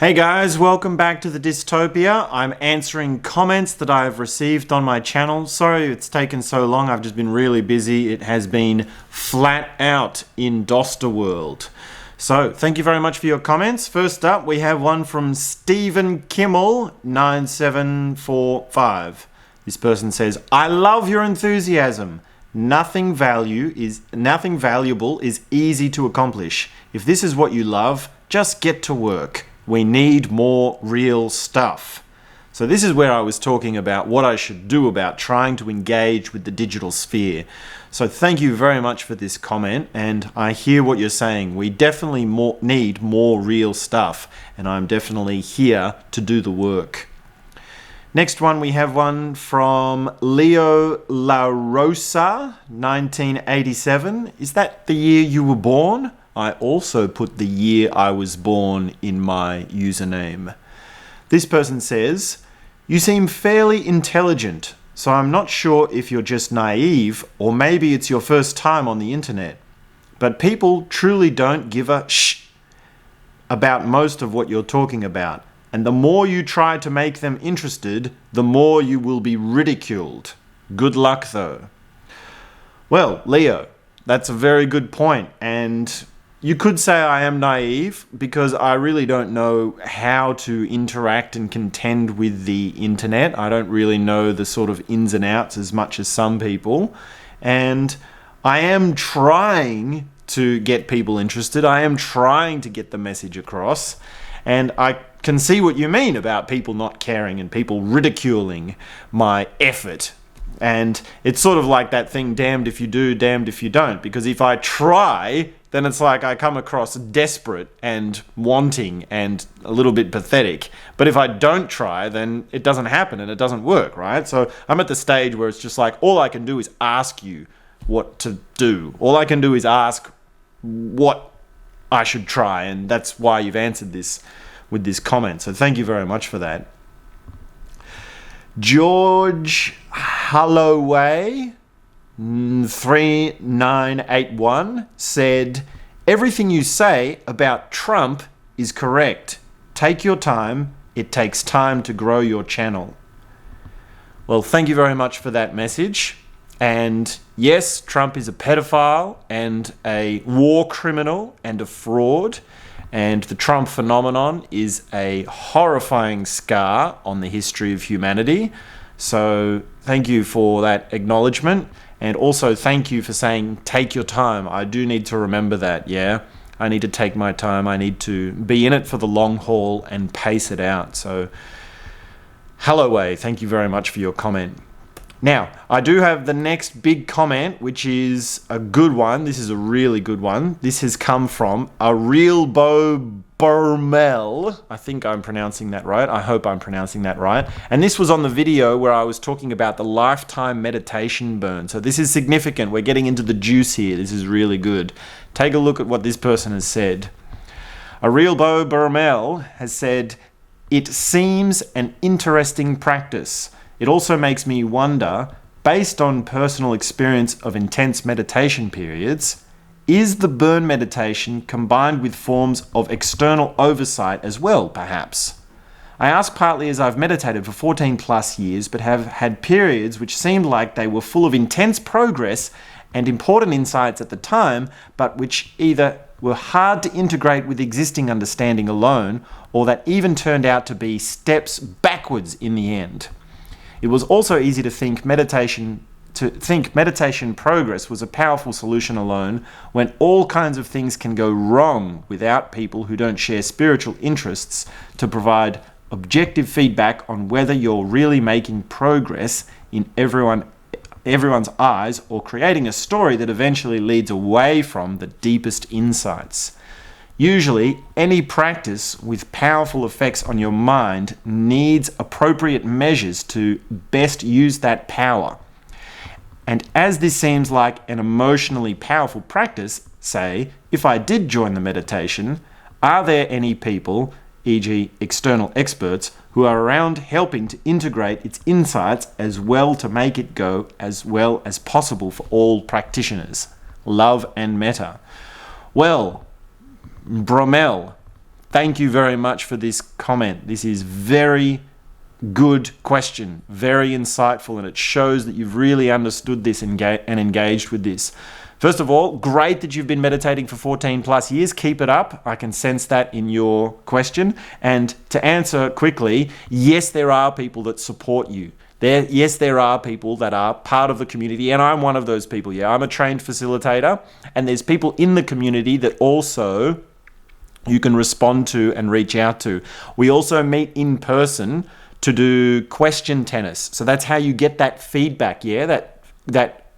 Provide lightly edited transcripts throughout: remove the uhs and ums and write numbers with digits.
Hey guys, welcome back to the Dystopia. I'm answering comments that I've received on my channel. Sorry it's taken so long, I've just been really busy. It has been flat out in Doster World. So, thank you very much for your comments. First up, we have one from Stephen Kimmel, 9745. This person says, I love your enthusiasm. Nothing valuable is easy to accomplish. If this is what you love, just get to work. We need more real stuff. So this is where I was talking about what I should do about trying to engage with the digital sphere. So thank you very much for this comment, and I hear what you're saying. We definitely need more real stuff, and I'm definitely here to do the work. Next one, we have one from Leo La Rosa, 1987. Is that the year you were born? I also put the year I was born in my username. This person says, you seem fairly intelligent, so I'm not sure if you're just naive or maybe it's your first time on the internet. But people truly don't give a shh about most of what you're talking about. And the more you try to make them interested, the more you will be ridiculed. Good luck though. Well, Leo, that's a very good point, and you could say I am naive because I really don't know how to interact and contend with the internet. I don't really know the sort of ins and outs as much as some people. And I am trying to get people interested. I am trying to get the message across. And I can see what you mean about people not caring and people ridiculing my effort. And it's sort of like that thing, damned if you do, damned if you don't. Because if I try, then it's like I come across desperate and wanting and a little bit pathetic. But if I don't try, then it doesn't happen and it doesn't work, right? So I'm at the stage where it's just like, all I can do is ask you what to do. All I can do is ask what I should try. And that's why you've answered this with this comment. So thank you very much for that. George Holloway 3981 said, everything you say about Trump is correct. Take your time. It takes time to grow your channel. Well, thank you very much for that message. And yes, Trump is a pedophile and a war criminal and a fraud. And the Trump phenomenon is a horrifying scar on the history of humanity. So thank you for that acknowledgement. And also thank you for saying, take your time. I do need to remember that, yeah? I need to take my time. I need to be in it for the long haul and pace it out. So, Holloway, thank you very much for your comment. Now, I do have the next big comment, which is a good one. This is a really good one. This has come from Arilbo Burmel. I think I'm pronouncing that right. I hope I'm pronouncing that right. And this was on the video where I was talking about the lifetime meditation burn. So this is significant. We're getting into the juice here. This is really good. Take a look at what this person has said. Arilbo Burmel has said, it seems an interesting practice. It also makes me wonder, based on personal experience of intense meditation periods, is the burn meditation combined with forms of external oversight as well, perhaps? I ask partly as I've meditated for 14 plus years, but have had periods which seemed like they were full of intense progress and important insights at the time, but which either were hard to integrate with existing understanding alone, or that even turned out to be steps backwards in the end. It was also easy to think meditation progress was a powerful solution alone, when all kinds of things can go wrong without people who don't share spiritual interests to provide objective feedback on whether you're really making progress in everyone's eyes or creating a story that eventually leads away from the deepest insights. Usually, any practice with powerful effects on your mind needs appropriate measures to best use that power. And as this seems like an emotionally powerful practice, say, if I did join the meditation, are there any people, e.g. external experts, who are around helping to integrate its insights as well to make it go as well as possible for all practitioners? Love and metta. Well, Bromel, thank you very much for this comment. This is very good question, very insightful, and it shows that you've really understood this and engaged with this. First of all, great that you've been meditating for 14 plus years. Keep it up. I can sense that in your question. And to answer quickly, yes, there are people that support you. Yes, there are people that are part of the community, and I'm one of those people. Yeah, I'm a trained facilitator, and there's people in the community that also you can respond to and reach out to. We also meet in person to do question tennis. So that's how you get that feedback, yeah, that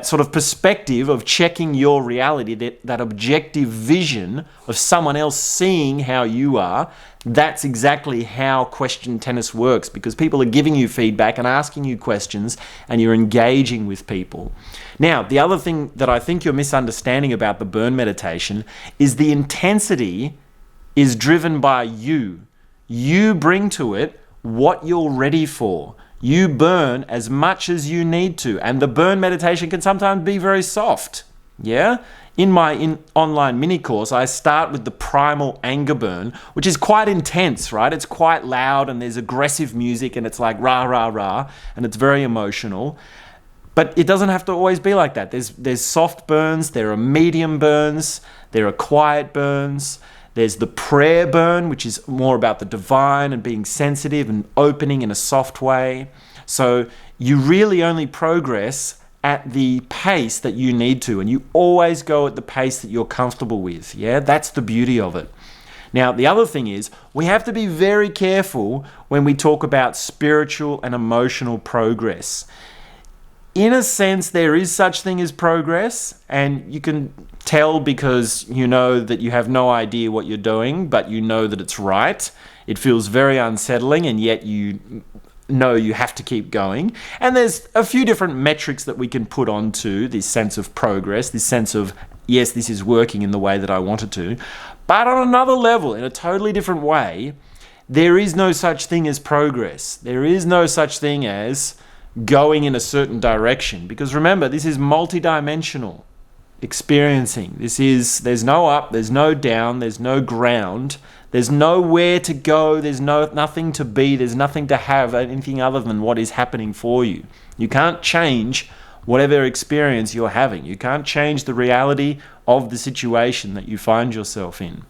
sort of perspective of checking your reality, that objective vision of someone else seeing how you are. That's exactly how question tennis works, because people are giving you feedback and asking you questions, and you're engaging with people. Now, the other thing that I think you're misunderstanding about the burn meditation is the intensity is driven by you. You bring to it what you're ready for. You burn as much as you need to, and the burn meditation can sometimes be very soft. Yeah? In my online mini course, I start with the primal anger burn, which is quite intense, right? It's quite loud, and there's aggressive music, and it's like rah, rah, rah, and it's very emotional. But it doesn't have to always be like that. There's soft burns, there are medium burns, there are quiet burns. There's the prayer burn, which is more about the divine and being sensitive and opening in a soft way. So you really only progress at the pace that you need to, and you always go at the pace that you're comfortable with. Yeah, that's the beauty of it. Now, the other thing is we have to be very careful when we talk about spiritual and emotional progress. In a sense, there is such thing as progress, and you can tell because you know that you have no idea what you're doing, but you know that it's right. It feels very unsettling, and yet you know you have to keep going. And there's a few different metrics that we can put onto this sense of progress, this sense of, yes, this is working in the way that I want it to. But on another level, in a totally different way, there is no such thing as progress. There is no such thing as going in a certain direction, because remember, this is multidimensional experiencing. There's no up, there's no down, there's no ground, there's nowhere to go, there's nothing to be, there's nothing to have, anything other than what is happening for you. You can't change whatever experience you're having. You can't change the reality of the situation that you find yourself in.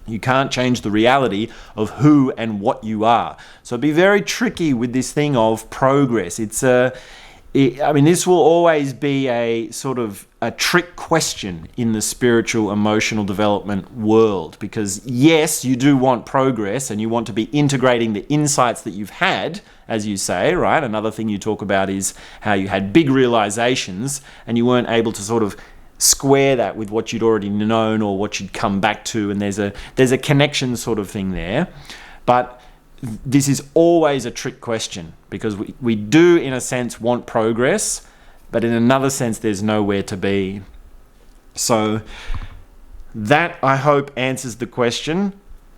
You can't change the reality of who and what you are. So be very tricky with this thing of progress. This will always be a sort of a trick question in the spiritual, emotional development world, because yes, you do want progress and you want to be integrating the insights that you've had, as you say, right? Another thing you talk about is how you had big realizations and you weren't able to sort of square that with what you'd already known or what you'd come back to, and there's a connection sort of thing there. But this is always a trick question, because we do in a sense want progress, but in another sense there's nowhere to be. So that, I hope, answers the question.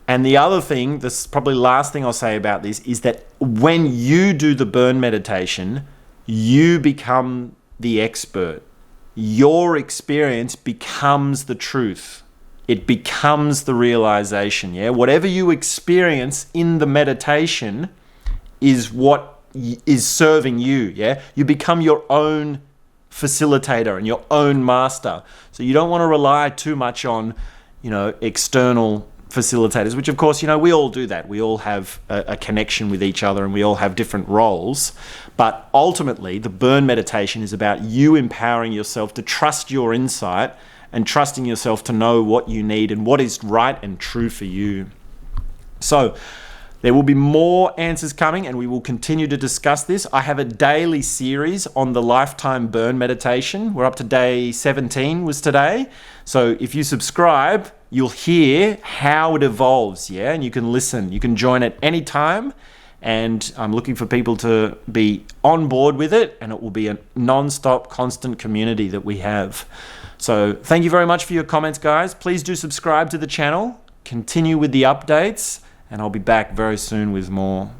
And the other thing, this probably last thing I'll say about this, is that when you do the burn meditation, you become the expert. Your experience becomes the truth. It becomes the realization. Yeah, whatever you experience in the meditation is what is serving you. Yeah, you become your own facilitator and your own master. So you don't want to rely too much on, external facilitators, which of course, we all do that. We all have a connection with each other and we all have different roles. But ultimately, the burn meditation is about you empowering yourself to trust your insight and trusting yourself to know what you need and what is right and true for you. So there will be more answers coming, and we will continue to discuss this. I have a daily series on the lifetime burn meditation. We're up to day 17 was today. So if you subscribe, you'll hear how it evolves, yeah? And you can listen. You can join at any time. And I'm looking for people to be on board with it, and it will be a non-stop, constant community that we have. So thank you very much for your comments, guys. Please do subscribe to the channel, continue with the updates, and I'll be back very soon with more.